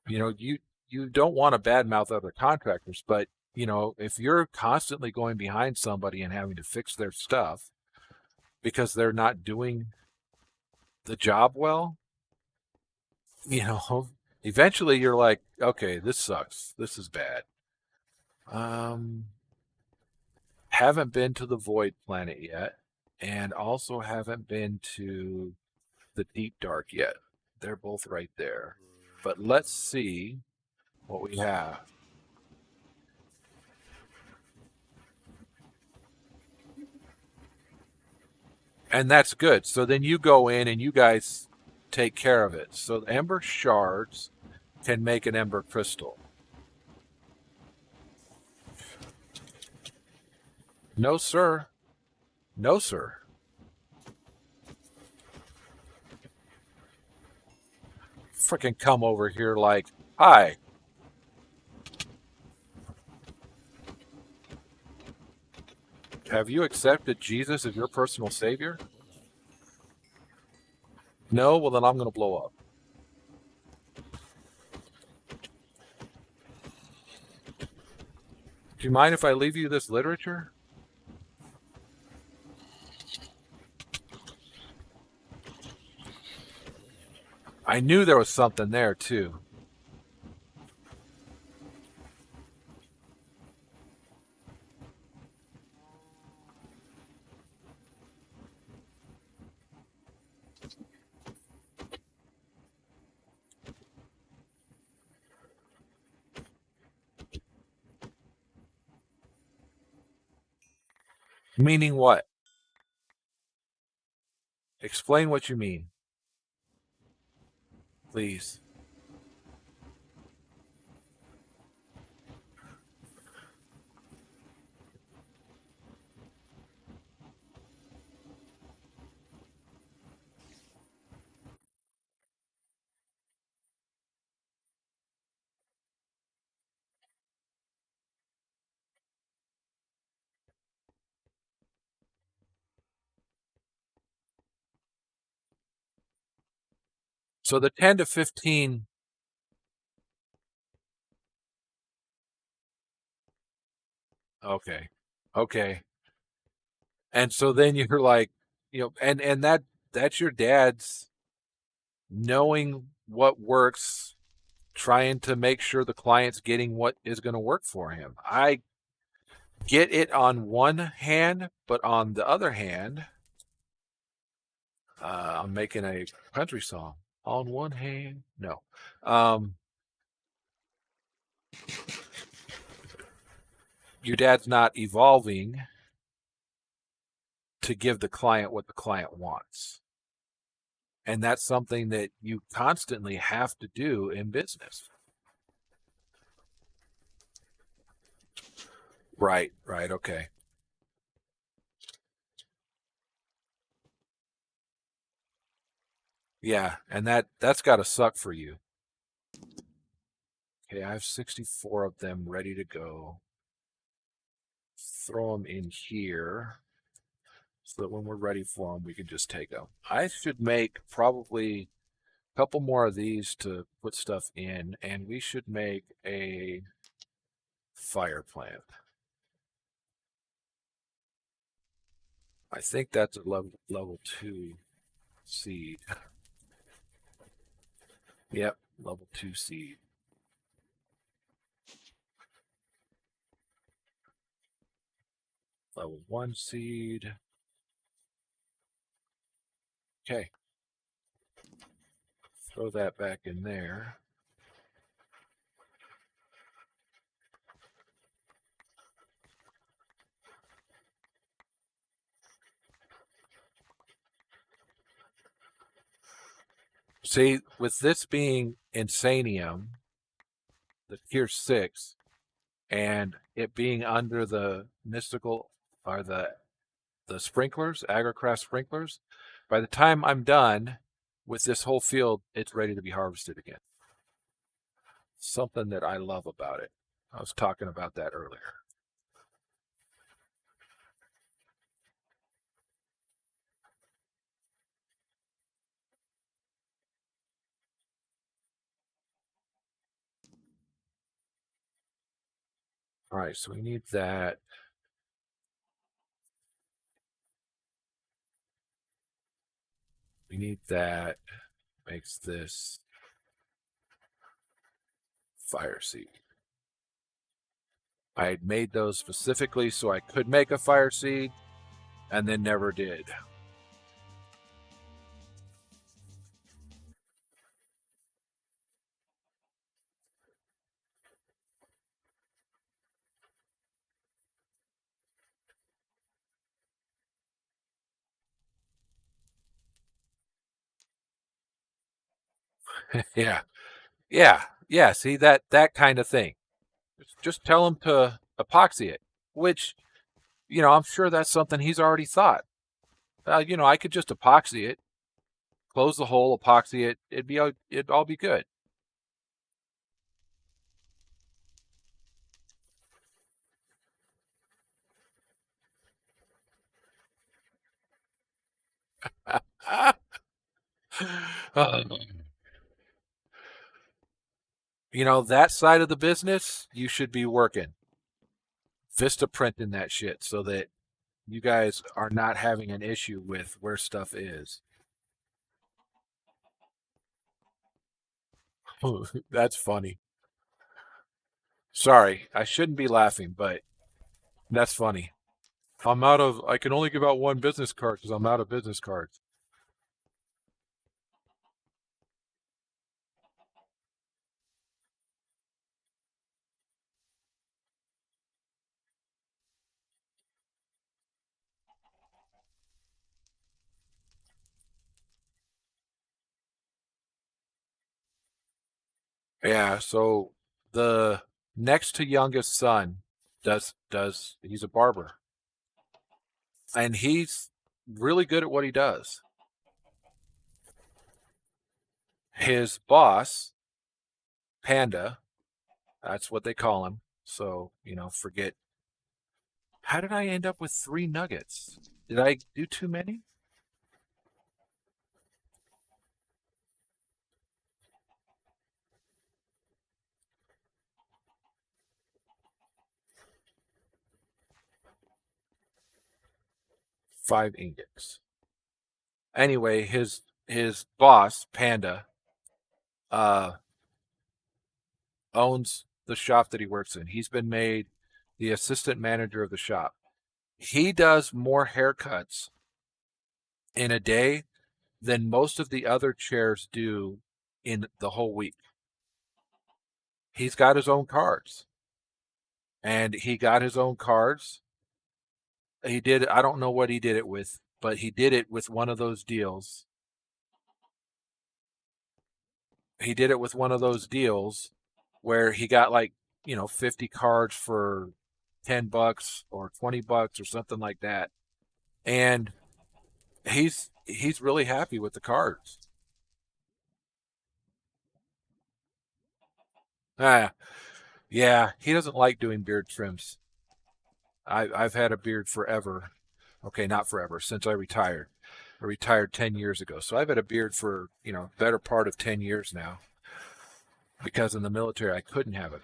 You don't want to badmouth other contractors, but if you're constantly going behind somebody and having to fix their stuff because they're not doing the job well, you know, eventually you're like, okay, this sucks. This is bad. Um, haven't been to the Void Planet yet, and also haven't been to the Deep Dark yet. They're both right there. But let's see what we have. And that's good. So then you go in and you guys take care of it. So the ember shards can make an ember crystal. No, sir. No, sir. Freaking come over here like, hi, have you accepted Jesus as your personal savior? No? Well, then I'm going to blow up. Do you mind if I leave you this literature? I knew there was something there, too. Meaning what? Explain what you mean, please. So the 10 to 15. Okay. Okay. And so then you're like, and that's your dad's knowing what works, trying to make sure the client's getting what is going to work for him. I get it on one hand, but on the other hand, I'm making a country song. On one hand, no. Um, your dad's not evolving to give the client what the client wants. And that's something that you constantly have to do in business. Right, right, okay. Yeah, and that's got to suck for you. Okay, I have 64 of them ready to go. Throw them in here so that when we're ready for them, we can just take them. I should make probably a couple more of these to put stuff in, and we should make a fire plant. I think that's a level 2 seed. Yep, level 2 seed. Level 1 seed. Okay, throw that back in there. See, with this being Insanium, the tier 6, and it being under the mystical or the sprinklers, agrocraft sprinklers, by the time I'm done with this whole field, it's ready to be harvested again. Something that I love about it. I was talking about that earlier. All right, so we need that. We need that. Makes this fire seat. I had made those specifically so I could make a fire seed and then never did. Yeah. Yeah. Yeah. See that kind of thing. Just tell him to epoxy it, which, I'm sure that's something he's already thought. I could just epoxy it, close the hole, epoxy it. It'd all be good. Uh, that side of the business, you should be working. Vista printing that shit so that you guys are not having an issue with where stuff is. That's funny. Sorry, I shouldn't be laughing, but that's funny. I can only give out one business card because I'm out of business cards. Yeah, so the next to youngest son he's a barber and he's really good at what he does. His boss, Panda, that's what they call him. So, forget. How did I end up with 3 nuggets? Did I do too many? 5 ingots. Anyway, his boss, Panda, uh, owns the shop that he works in. He's been made the assistant manager of the shop. He does more haircuts in a day than most of the other chairs do in the whole week. He's got his own cards. And he got his own cards. He did, I don't know what he did it with, but he did it with one of those deals. He did it with one of those deals where he got like, 50 cards for $10 or $20 or something like that. And he's really happy with the cards. Ah, yeah, he doesn't like doing beard trims. I've had a beard forever. Okay, not forever, since I retired. I retired 10 years ago. So I've had a beard for, better part of 10 years now because in the military I couldn't have it.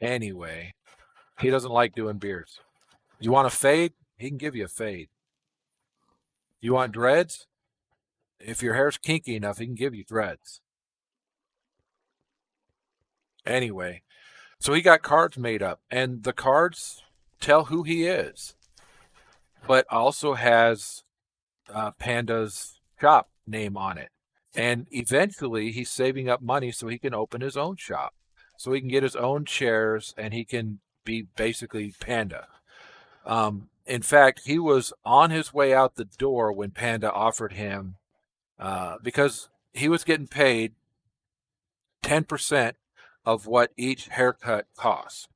Anyway, he doesn't like doing beards. You want a fade? He can give you a fade. You want dreads? If your hair's kinky enough, he can give you dreads. Anyway, so he got cards made up, and the cards tell who he is, but also has Panda's shop name on it. And eventually, he's saving up money so he can open his own shop, so he can get his own chairs, and he can be basically Panda. In fact, he was on his way out the door when Panda offered him, because he was getting paid 10% of what each haircut costs.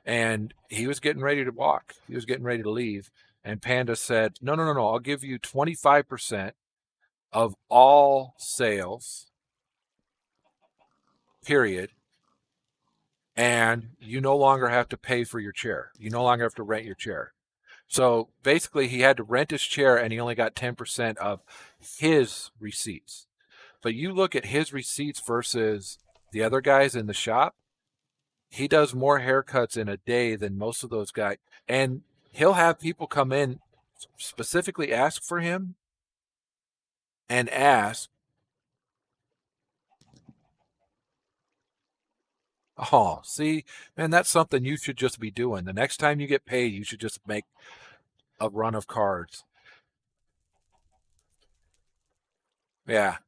And he was getting ready to walk. He was getting ready to leave. And Panda said, no, no, no, no. I'll give you 25% of all sales, period. And you no longer have to pay for your chair. You no longer have to rent your chair. So basically, he had to rent his chair and he only got 10% of his receipts. But you look at his receipts versus the other guys in the shop, he does more haircuts in a day than most of those guys. And he'll have people come in specifically ask for him and ask, oh, see, man, that's something you should just be doing. The next time you get paid, you should just make a run of cards. Yeah.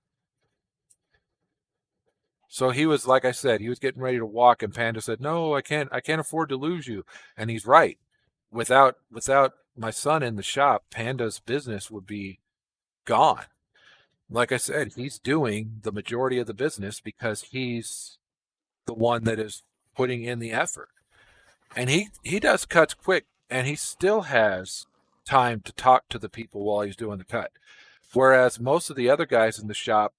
So he was, like I said, he was getting ready to walk, and Panda said, "No, I can't afford to lose you." And he's right. Without my son in the shop, Panda's business would be gone. Like I said, he's doing the majority of the business because he's the one that is putting in the effort. And he does cuts quick, and he still has time to talk to the people while he's doing the cut. Whereas most of the other guys in the shop,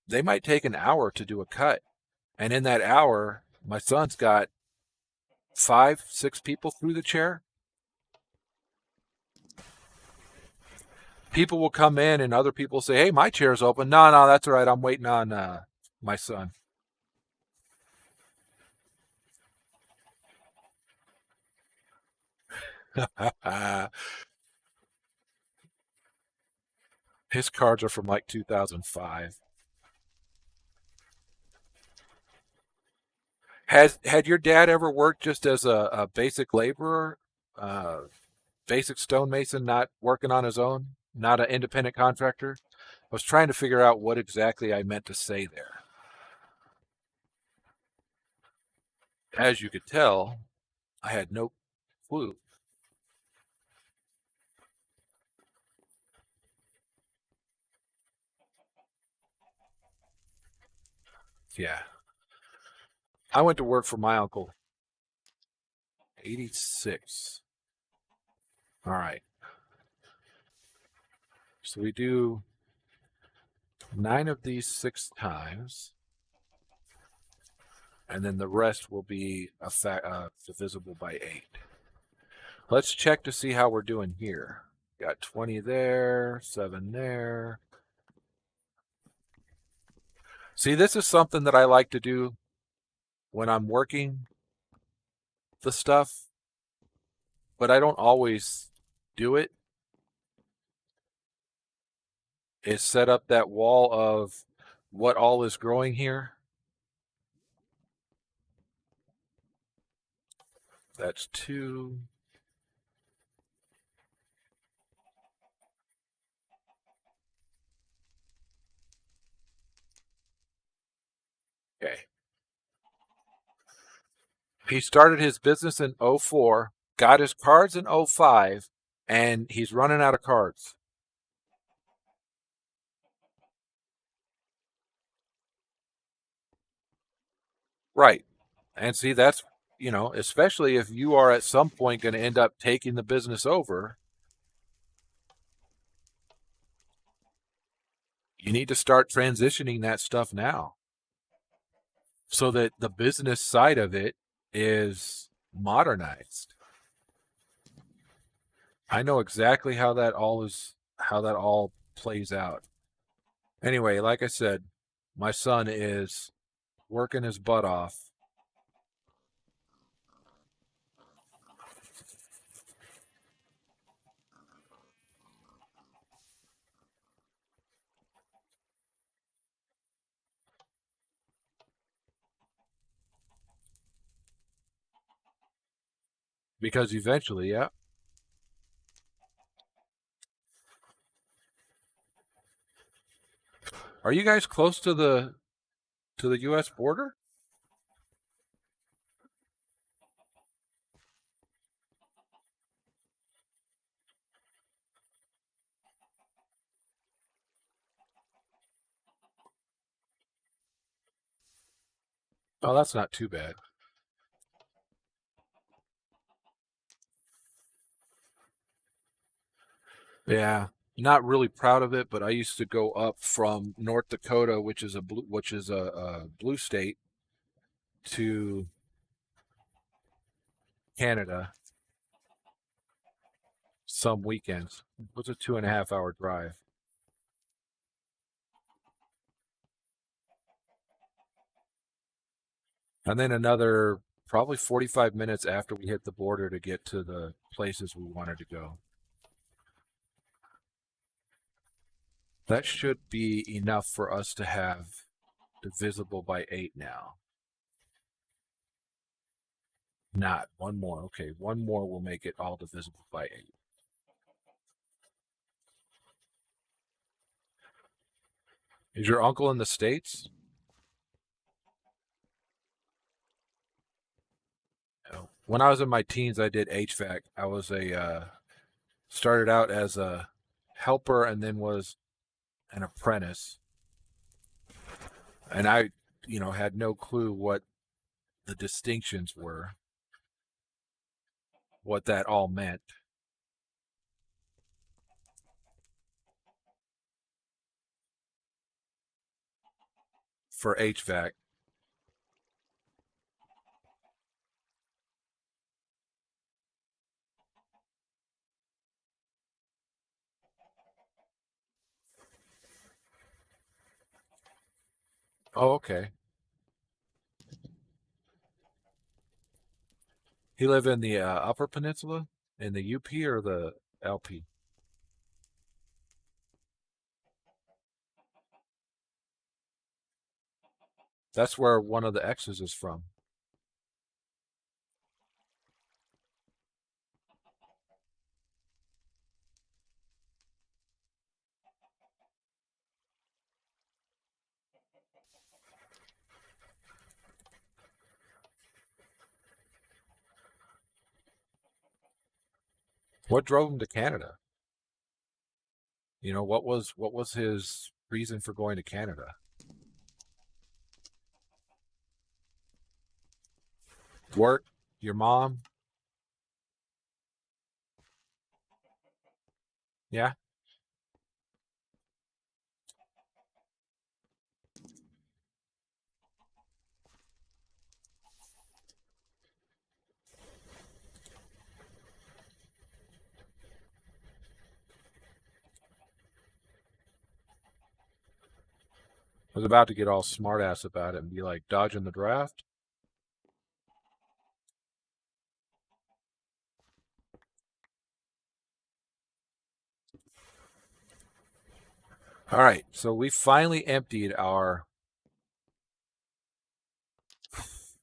they might take an hour to do a cut. And in that hour, my son's got 5, 6 people through the chair. People will come in and other people say, "Hey, my chair's open." No, no, that's all right. I'm waiting on my son. His cards are from like 2005. Had your dad ever worked just as a basic laborer, uh, basic stonemason, not working on his own, not an independent contractor? I was trying to figure out what exactly I meant to say there. As you could tell, I had no clue. Yeah. I went to work for my uncle, 86. All right. So we do 9 of these 6 times, and then the rest will be divisible by 8. Let's check to see how we're doing here. Got 20 there, 7 there. See, this is something that I like to do when I'm working the stuff, but I don't always do it. Is set up that wall of what all is growing here. That's 2. Okay. He started his business in '04, got his cards in '05, and he's running out of cards. Right. And see, that's, especially if you are at some point going to end up taking the business over, you need to start transitioning that stuff now so that the business side of it is modernized. I know exactly how that all plays out. Anyway, like I said, my son is working his butt off because eventually, yeah. Are you guys close to the US border? Oh, that's not too bad. Yeah, not really proud of it, but I used to go up from North Dakota, which is a blue state, to Canada some weekends. It was a 2.5 hour drive, and then another probably 45 minutes after we hit the border to get to the places we wanted to go. That should be enough for us to have divisible by 8 now. Not one more. Okay, one more will make it all divisible by 8. Is your uncle in the States? No. When I was in my teens, I did HVAC. I was started out as a helper and then was an apprentice. And I, had no clue what the distinctions were, what that all meant for HVAC. Oh, okay. He lived in the Upper Peninsula, in the UP or the LP. That's where one of the X's is from. What drove him to Canada? What was his reason for going to Canada? Work, your mom? Yeah. I was about to get all smartass about it and be like, dodging the draft. All right, so we finally emptied our. It's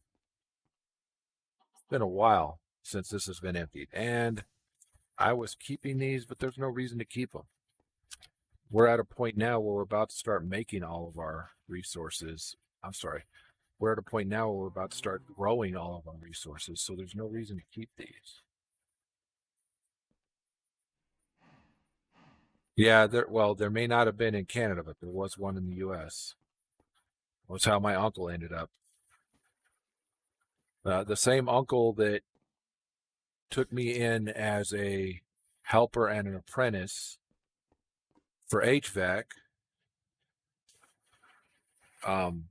been a while since this has been emptied, and I was keeping these, but there's no reason to keep them. We're at a point now where we're about to start making all of our resources. I'm sorry. We're at a point now where we're about to start growing all of our resources, so there's no reason to keep these. Yeah, there may not have been in Canada, but there was one in the US. Was how my uncle ended up. The same uncle that took me in as a helper and an apprentice for HVAC, um,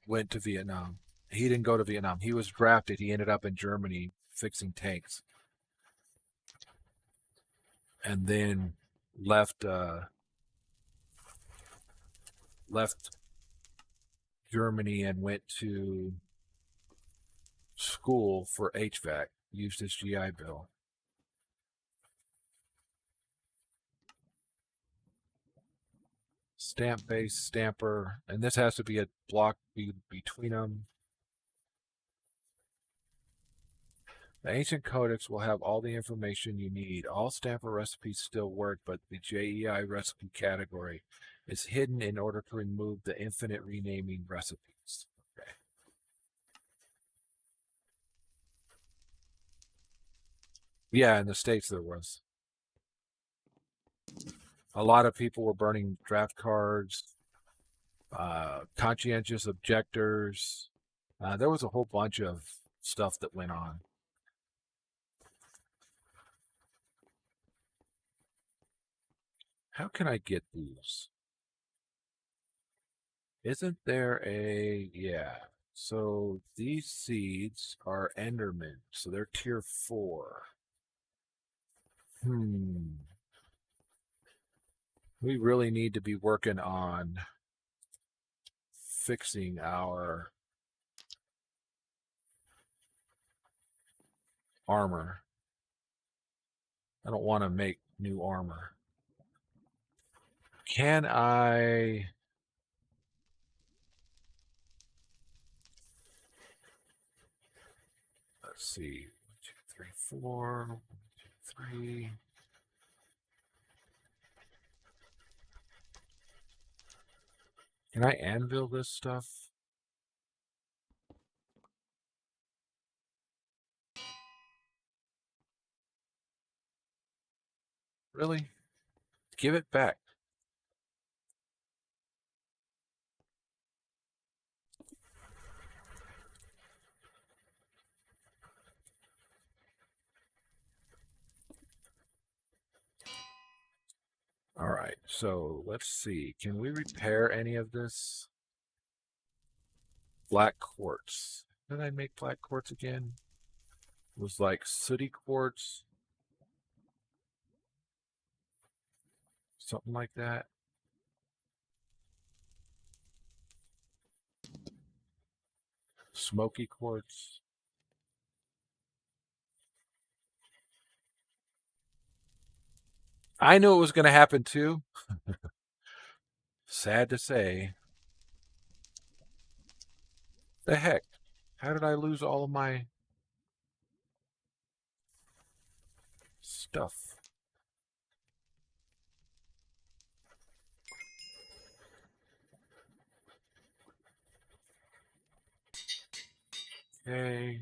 went to Vietnam. He didn't go to Vietnam. He was drafted. He ended up in Germany fixing tanks, and then left left Germany and went to school for HVAC. Used his GI Bill. Stamp base, stamper, and this has to be a block between them. The ancient codex will have all the information you need. All stamper recipes still work, but the JEI recipe category is hidden in order to remove the infinite renaming recipes. Okay. Yeah, in the States there was. A lot of people were burning draft cards, conscientious objectors. There was a whole bunch of stuff that went on. How can I get these? Isn't there a, yeah. So these seeds are Enderman, so they're tier 4. We really need to be working on fixing our armor. I don't want to make new armor. Can I... Let's see. 1, 2, 3, 4. 1, 2, 3. Can I anvil this stuff? Really? Give it back. All right, so let's see. Can we repair any of this? Black quartz. Did I make black quartz again? It was like sooty quartz. Something like that. Smoky quartz. I knew it was going to happen too. Sad to say. The heck? How did I lose all of my stuff? Okay.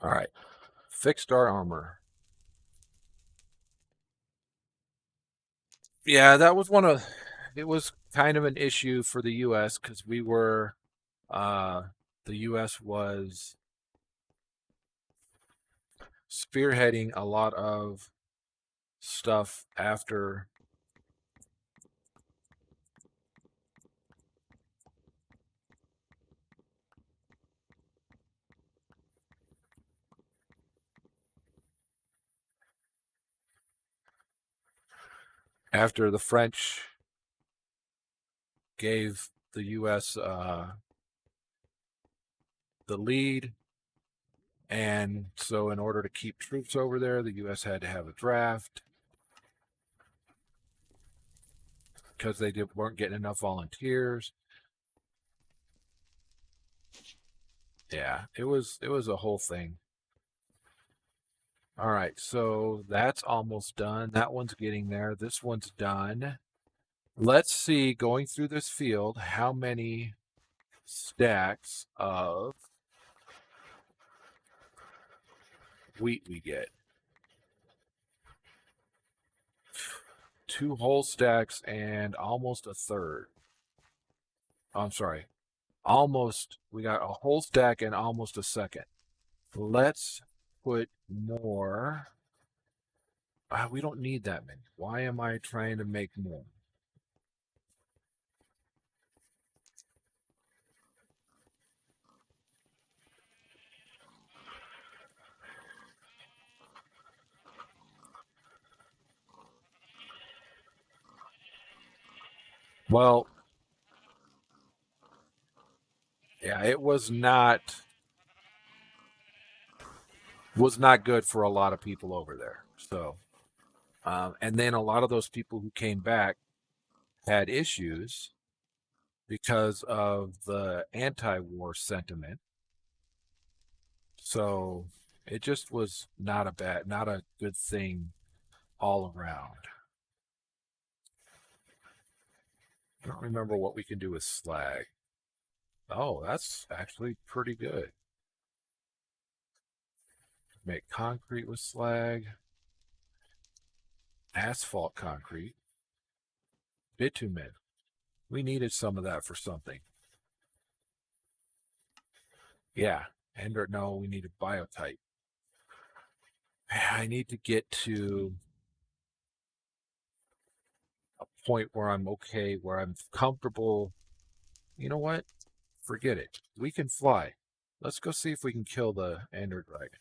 All right. Fixed our armor. Yeah, that was one of... It was kind of an issue for the U.S. because we were... the U.S. was spearheading a lot of stuff after the French gave the U.S. The lead. And so in order to keep troops over there, the U.S. had to have a draft because they weren't getting enough volunteers. Yeah, it was a whole thing. All right, so that's almost done. That one's getting there. This one's done. Let's see, going through this field, how many stacks of wheat we get. 2 whole stacks and almost a third. Oh, I'm sorry. Almost, we got a whole stack and almost a second. Let's put more. We don't need that many. Why am I trying to make more? Well, yeah, it was not good for a lot of people over there. So, and then a lot of those people who came back had issues because of the anti-war sentiment. So it just was not a good thing all around. I don't remember what we can do with slag. Oh, that's actually pretty good. Make concrete with slag, asphalt concrete, bitumen. We needed some of that for something. Yeah. And or no, we need a biotype. I need to get to a point where I'm okay, where I'm comfortable. You know what? Forget it. We can fly. Let's go see if we can kill the ender dragon.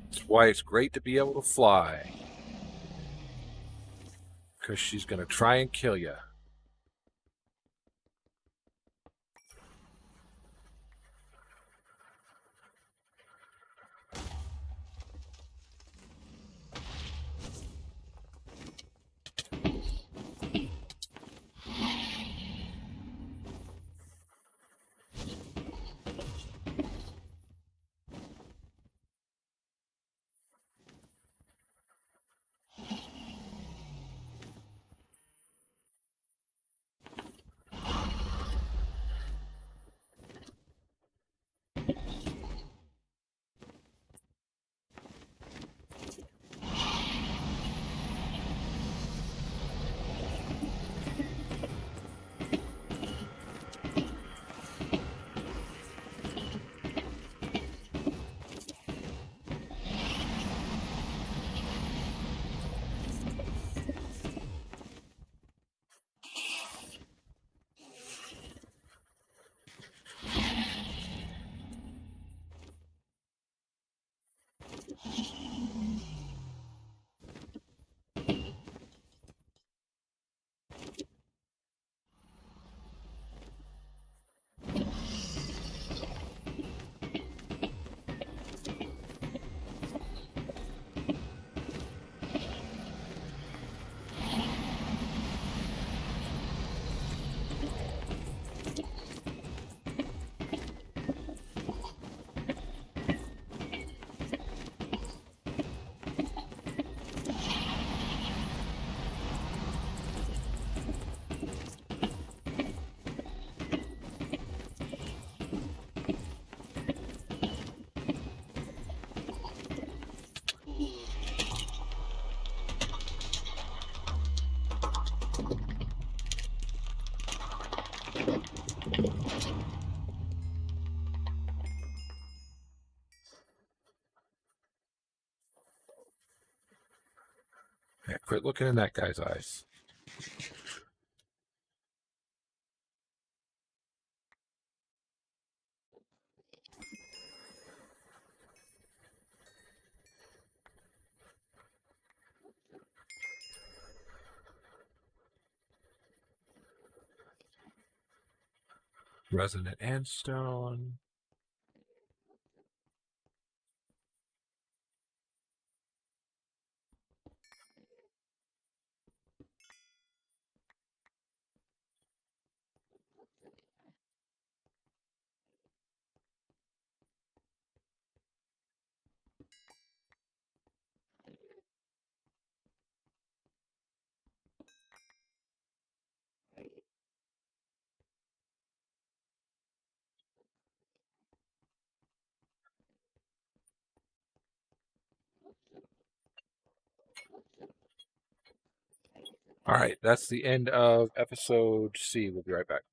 That's why it's great to be able to fly. Because she's going to try and kill you. Yeah, quit looking in that guy's eyes. Resonant Endstone. All right, that's the end of episode C. We'll be right back.